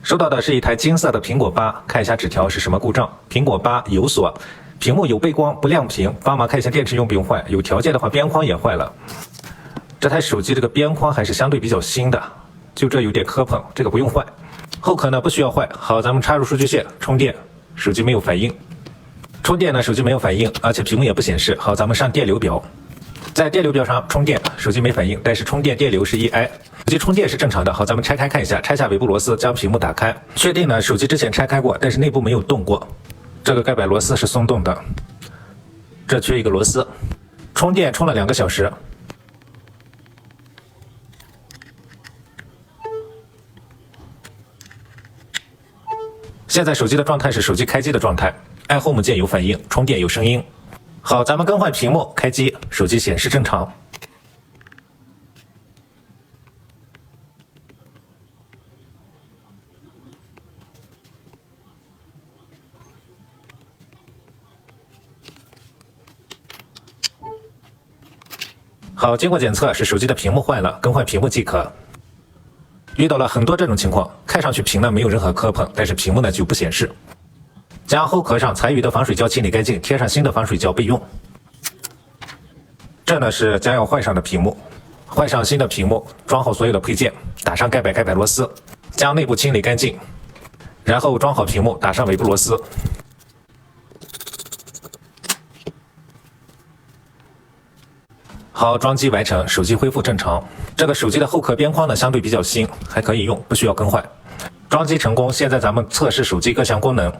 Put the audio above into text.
收到的是一台金色的苹果8，看一下纸条是什么故障。苹果8有锁，屏幕有背光不亮屏，帮忙看一下电池用不用坏。有条件的话，边框也坏了。这台手机这个边框还是相对比较新的，就这有点磕碰，这个不用坏。后壳呢不需要坏。好，咱们插入数据线充电，手机没有反应。充电呢，手机没有反应，而且屏幕也不显示。好，咱们上电流表。在电流表上充电，手机没反应，但是充电电流是1i，手机充电是正常的。好，咱们拆开看一下，拆下尾部螺丝，将屏幕打开，确定呢手机之前拆开过，但是内部没有动过。这个盖板螺丝是松动的，这缺一个螺丝。充电充了2个小时，现在手机的状态是手机开机的状态，按 Home 键有反应，充电有声音。好，咱们更换屏幕，开机，手机显示正常。好，经过检测是手机的屏幕坏了，更换屏幕即可。遇到了很多这种情况，看上去屏呢没有任何磕碰，但是屏幕呢就不显示。将后壳上残余的防水胶清理干净，贴上新的防水胶备用。这呢是将要换上的屏幕，换上新的屏幕，装好所有的配件，打上盖板螺丝，将内部清理干净，然后装好屏幕，打上尾部螺丝。好，装机完成，手机恢复正常。这个手机的后壳边框呢相对比较新，还可以用，不需要更换。装机成功，现在咱们测试手机各项功能。